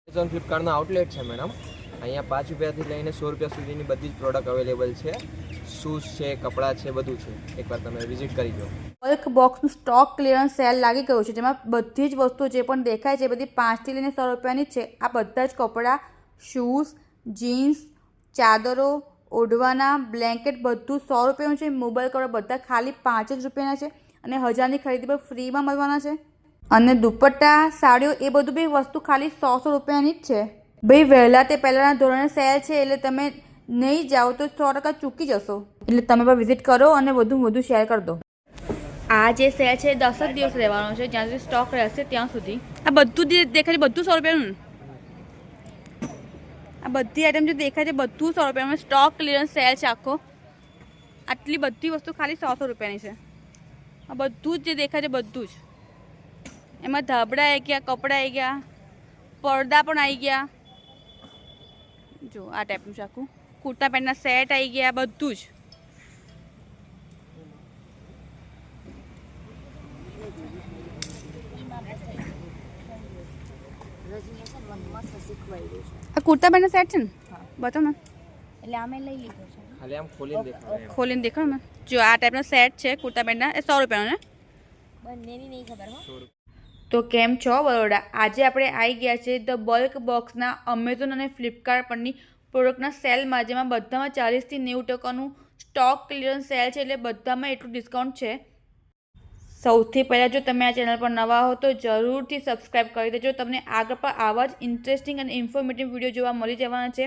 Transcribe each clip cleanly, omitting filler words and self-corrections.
Amazon ફ્લિપકાર્ટનો outlet છે madam. અહીંયા 5 રૂપિયાથી લઈને 100 રૂપિયા સુધીની બધી જ પ્રોડક્ટ અવેલેબલ છે. શૂઝ છે, કપડાં છે, બધું છે. એકવાર તમે વિઝિટ કરી જાઓ. બલ્ક બોક્સનું સ્ટોક ક્લિયરન્સ સેલ લાગી ગયું છે, જેમાં બધી જ વસ્તુઓ જે પણ દેખાય છે બધી 5 થી લઈને 100 રૂપિયાની જ છે. આ બધા જ કપડાં, શૂઝ, જીન્સ, ચાદરો, ઓઢવાના, બ્લેન્કેટ બધું 100 રૂપિયાનું છે. મોબાઈલ કવર બધા ખાલી 5 જ રૂપિયાના છે અને 1000ની ખરીદી પર ફ્રીમાં મળવાના છે. અને દુપટ્ટા, સાડીઓ એ બધું બી વસ્તુ ખાલી 100 રૂપિયાની જ છે. ભાઈ વહેલા તે પહેલાંના ધોરણે સેલ છે એટલે તમે નહીં જાઓ તો 100% ચૂકી જશો. એટલે તમે પણ વિઝિટ કરો અને વધુ શેર કરી દો. આ જે સેલ છે 10 જ દિવસ રહેવાનો છે, જ્યાં સુધી સ્ટોક રહેશે ત્યાં સુધી. આ બધું જે દેખાય છે બધું 100 રૂપિયાનું. આ બધી આઈટમ જે દેખાય છે બધું 100 રૂપિયાનું. સ્ટોક ક્લિયરન્સ સેલ છે આખો. આટલી બધી વસ્તુ ખાલી 100 રૂપિયાની છે. આ બધું જ જે દેખાય છે બધું જ. એમાં ધાબળા આવી ગયા, કપડાં આવી ગયા, પડદા પણ આવી ગયા. જો આ ટાઈપનું છે આખું. કુર્તા પેન્ટના સેટ આવી ગયા, બધું જ. આ કુર્તા પેન્ટના સેટ છે ને? બતાવો ને. એટલે અમે લઈ લીધો છે. ખાલી આમ ખોલીને દેખાડો. ખોલીને દેખાડો ને. જો આ ટાઈપનો સેટ છે કુર્તા પેન્ટના, એ 100 રૂપિયાનો ને? બંનેની નહીં ખબર હો. તો કેમ છો બરોડા? આજે આપણે આવી ગયા છે ધ બલ્ક બોક્સના અમેઝોન અને ફ્લિપકાર્ટ પરની પ્રોડક્ટના સેલમાં, જેમાં બધામાં 40 થી 90% સ્ટોક ક્લિયરન્સ સેલ છે. એટલે બધામાં એટલું ડિસ્કાઉન્ટ છે. સૌથી પહેલાં જો તમે આ ચેનલ પર નવા હો તો જરૂરથી સબસ્ક્રાઈબ કરી દેજો. તમને આગળ પર આવા જ ઇન્ટરેસ્ટિંગ અને ઇન્ફોર્મેટિવ વિડીયો જોવા મળી જવાના છે.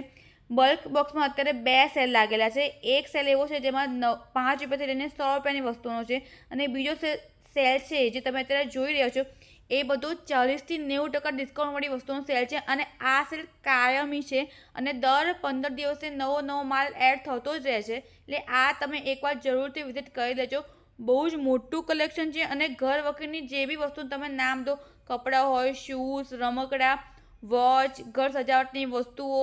બલ્ક બોક્સમાં અત્યારે 2 સેલ લાગેલા છે. એક સેલ એવો છે જેમાં 5 રૂપિયાથી લઈને 100 રૂપિયાની વસ્તુનો છે, અને બીજો સેલ છે જે તમે અત્યારે જોઈ રહ્યા છો એ બધું 40 થી 90% ડિસ્કાઉન્ટવાળી વસ્તુનો સેલ છે. અને આ સેલ કાયમી છે અને દર 15 દિવસે નવો માલ એડ થતો જ રહે છે. એટલે આ તમે એકવાર જરૂરથી વિઝિટ કરી લેજો. બહુ જ મોટું કલેક્શન છે અને ઘર વખતની જે બી વસ્તુ તમે નામ દો, કપડાં હોય, શૂઝ, રમકડા, વોચ, ઘર સજાવટની વસ્તુઓ,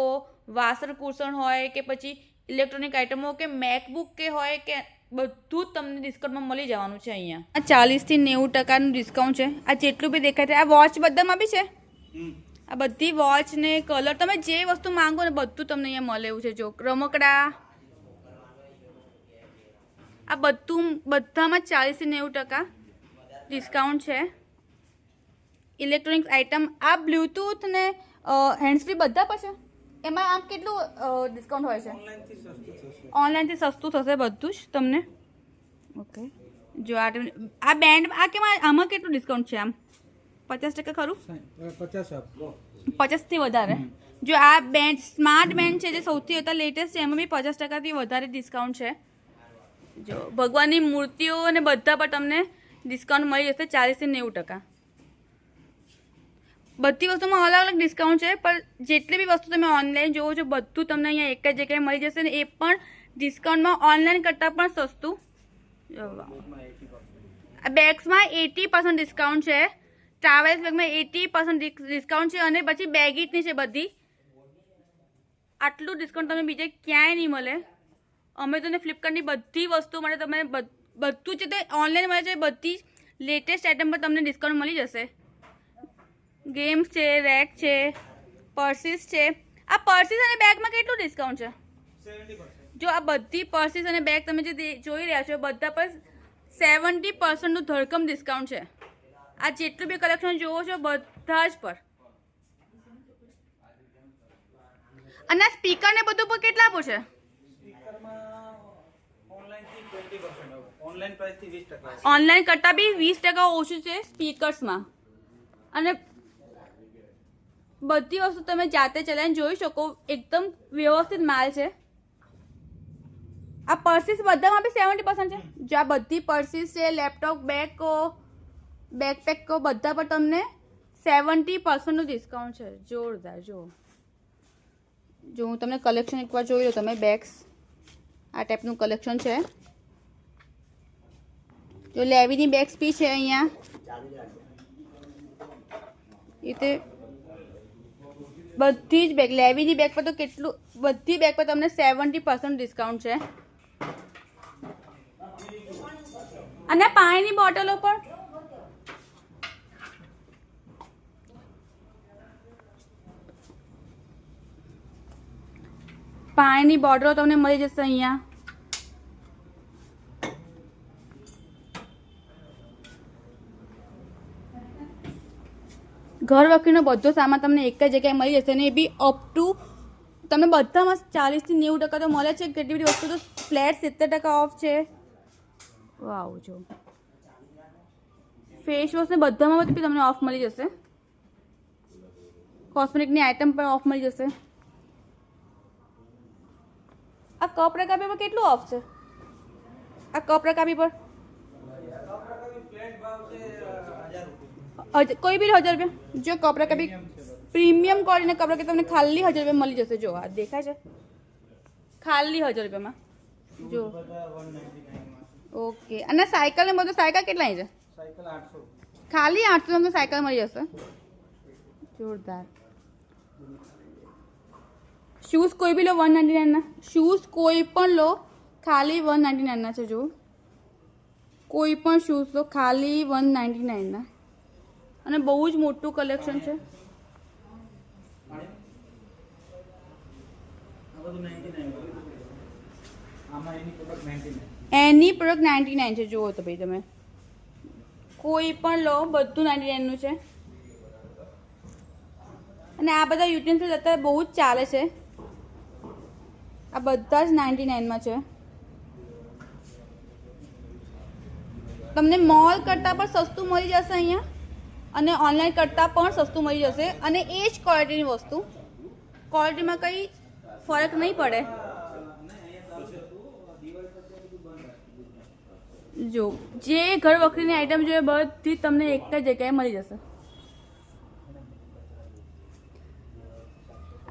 વાસણ કુસણ હોય કે પછી ઇલેક્ટ્રોનિક આઇટમો કે મેકબુક કે હોય કે બધું જ તમને ડિસ્કાઉન્ટમાં મળી જવાનું છે. અહીંયા આ 40 થી 90% ડિસ્કાઉન્ટ છે. આ જેટલું બી દેખાય છે આ વોચ બધામાં બી છે. આ બધી વોચ ને કલર તમે જે વસ્તુ માંગો ને બધું તમને અહીંયા મળે એવું છે. જો રમકડા, આ બધામાં 40 થી 90% ડિસ્કાઉન્ટ છે. ઇલેક્ટ્રોનિક્સ આઇટમ, આ બ્લૂટૂથ ને હેન્ડ્સફ્રી બધા પર છે. એમાં આમ કેટલું ડિસ્કાઉન્ટ હોય છે? ઓનલાઈનથી સસ્તું થશે બધું જ તમને. ઓકે, જો આ બેન્ડ આ કેમાં, આમાં કેટલું ડિસ્કાઉન્ટ છે? આમ 50% ખરું? 50થી વધારે. જો આ બેન્ડ સ્માર્ટ બેન્ડ છે જે સૌથી વધારે લેટેસ્ટ છે, એમાં બી 50%થી વધારે ડિસ્કાઉન્ટ છે. જો ભગવાનની મૂર્તિઓ અને બધા પર તમને ડિસ્કાઉન્ટ મળી જશે 40 થી 90%. બધી વસ્તુમાં અલગ અલગ ડિસ્કાઉન્ટ છે, પણ જેટલી બી વસ્તુ તમે ઓનલાઈન જોવો છો બધું તમને અહીંયા એક જ જગ્યાએ મળી જશે ને એ પણ ડિસ્કાઉન્ટમાં, ઓનલાઈન કરતાં પણ સસ્તું. આ બેગ્સમાં 80% ડિસ્કાઉન્ટ છે. ટ્રાવેલ્સ બેગમાં 80% ડિસ્કાઉન્ટ છે. અને પછી બેગીટની છે બધી. આટલું ડિસ્કાઉન્ટ તમને બીજે ક્યાંય નહીં મળે. અમેઝોન અને ફ્લિપકાર્ટની બધી વસ્તુ માટે તમે બધું છે તે ઓનલાઈન મળે છે. બધી લેટેસ્ટ આઇટમ પર તમને ડિસ્કાઉન્ટ મળી જશે. ગેમ્સ છે, રેક છે, પર્સીસ છે. આ પર્સીસ અને બેગમાં કેટલું ડિસ્કાઉન્ટ છે? 70%. જો આ બધી પર્સીસ અને બેગ તમે જે જોઈ રહ્યા છો બધા પર 70%નું ધડકમ ડિસ્કાઉન્ટ છે. આ જેટલું બી કલેક્શન જોવો છો બધા જ પર. અને આ સ્પીકર ને બધું પર કેટલા આપો છે? ઓનલાઈન કરતાં બી 20% ઓછું છે સ્પીકર્સમાં. અને બધી વસ્તુ તમે જાતે ચલાવીને જોઈ શકો. એકદમ વ્યવસ્થિત માલ છે. આ પર્સીસ બધામાં બી 70% છે. જો આ બધી પર્સીસ છે, લેપટોપ, બેકપેક બધા પર તમને 70%નું ડિસ્કાઉન્ટ છે. જોરદાર. જો હું તમને કલેક્શન એકવાર જોઈ લો તમે. બેગ્સ આ ટાઈપનું કલેક્શન છે. જો લેવીની બેગ્સ બી છે અહીંયા. એ બધી જ બેગ, લેવીની બેગ પર તો કેટલું, બધી બેગ પર તમને 70% ડિસ્કાઉન્ટ છે. અને પાણીની બોટલો પર પાણીની બોટલો તમને મળી જશે અહીંયા. ઘર વખરીનો બધો સામાન તમને એક જ જગ્યાએ મળી જશે અને એ બી અપ ટુ તમને બધામાં 40 થી 90% તો મળે છે. કેટલી બધી વસ્તુ તો ફ્લેટ 70% ઓફ છે. વાવ, જો ફેસ વોશ ને બધામાં બી તમને ઓફ મળી જશે. કોસ્મેટિકની આઇટમ પર ઓફ મળી જશે. આ કપ રકાબી પર કેટલું ઓફ છે? આ કપ રકાબી પર કોઈ બી 1000 રૂપિયા. જો કપ રકાબી પ્રીમિયમ ક્વોલિટીના કપ રકાબી તમને ખાલી 1000 રૂપિયા મળી જશે. જો આ દેખાય છે, ખાલી 1000 રૂપિયામાં. જો ઓકે. અને સાયકલ ને બધું, સાયકલ કેટલાની છે? ખાલી 800 તમને સાયકલ મળી જશે. જોરદાર. શૂઝ કોઈ બી લો 199 ના. શૂઝ કોઈ પણ લો ખાલી 199 ના છે. જો કોઈ પણ શૂઝ લો ખાલી 199 ના. અને બહુ જ મોટું કલેક્શન છે. એની પ્રોડક્ટ 99 છે. જુઓ તો ભાઈ તમે કોઈ પણ લો બધું 99 નું છે. અને આ બધા યુટેન્સિલ્સ અત્યારે બહુ જ ચાલે છે. આ બધા જ 99 માં છે. તમને મોલ કરતાં પણ સસ્તું મળી જશે અહીંયા, અને ઓનલાઈન કરતાં પણ સસ્તું મળી જશે. અને એ જ ક્વોલિટીની વસ્તુ, ક્વોલિટીમાં કંઈ ફરક નહીં પડે. જો જે ઘર વખરીની આઈટમ જોઈએ બધી તમને એક જ જગ્યાએ મળી જશે.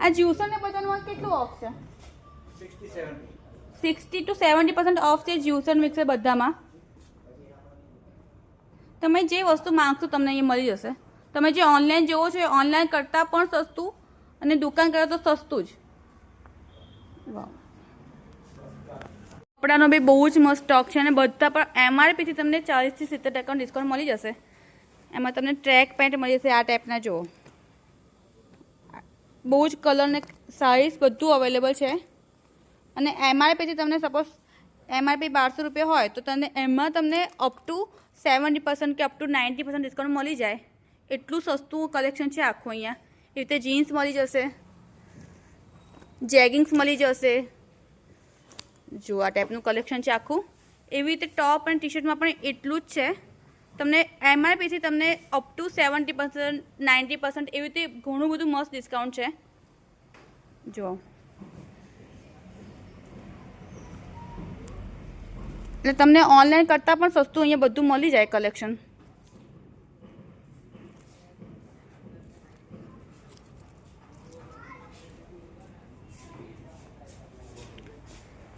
આ જ્યુસર ને બધામાં કેટલું ઓફ છે? 60 to 70% ઓફ છે જ્યુસર મિક્સર બધામાં. તમે જે વસ્તુ માંગશો તમને અહીંયા મળી જશે. તમે જે ઓનલાઈન જોવો છો એ ઓનલાઈન કરતાં પણ સસ્તું, અને દુકાન કરતાં તો સસ્તું જ. વાહ. કપડાનો બી બહુ જ મસ્ત સ્ટોક છે અને બધા પર MRP થી તમને 40 થી 70% ડિસ્કાઉન્ટ મળી જશે. એમાં તમને ટ્રેક પેન્ટ મળી જશે આ ટાઈપના. જુઓ બહુ જ કલર ને સાઇઝ બધું અવેલેબલ છે. અને MRP થી તમને સપોઝ MRP 1200 રૂપિયા હોય તો એમાં તમને અપ ટુ 70% કે અપ ટુ 90% ડિસ્કાઉન્ટ મળી જાય. એટલું સસ્તું કલેક્શન છે આખું અહીંયા. એ રીતે જીન્સ મળી જશે, જેગિંગ્સ મળી જશે. જો આ ટાઈપનું કલેક્શન છે આખું. એવી રીતે ટોપ અને ટી શર્ટમાં પણ એટલું જ છે. તમને MRP થી તમને અપ ટુ 70% 90% એવી રીતે ઘણું બધું મસ્ત ડિસ્કાઉન્ટ છે. જો એટલે તમને ઓનલાઈન કરતાં પણ સસ્તું અહીંયા બધું મળી જાય કલેક્શન.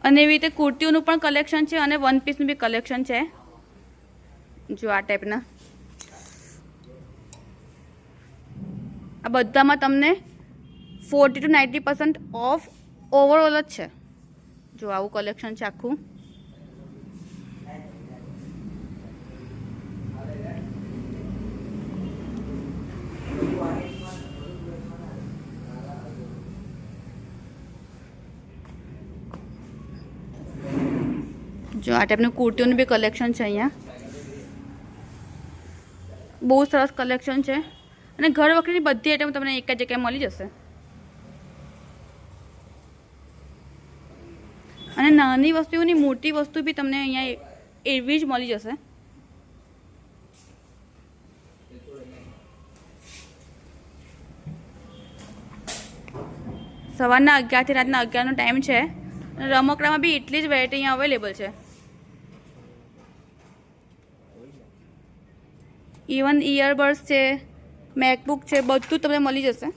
અને એવી રીતે કુર્તીઓનું પણ કલેક્શન છે અને વન પીસનું બી કલેક્શન છે. જો આ ટાઈપના આ બધામાં તમને 40 to 90% ઓફ ઓવરઓલ જ છે. જો આવું કલેક્શન છે આખું. જો આ ટાઈપનું કુર્તીઓનું બી કલેક્શન છે અહીંયા. બહુ સરસ કલેક્શન છે. અને ઘર વખરીની બધી આઈટમ તમને એક જ જગ્યાએ મળી જશે. અને નાની વસ્તુઓની મોટી વસ્તુ બી તમને અહીંયા એવી જ મળી જશે. સવારના 11 થી રાતના 11નો ટાઈમ છે. રમકડામાં બી એટલી જ વેરાયટી અહીંયા અવેલેબલ છે. ઇવન ઇયરબડ્સ છે, મેકબુક છે, બધું તમને મળી જશે.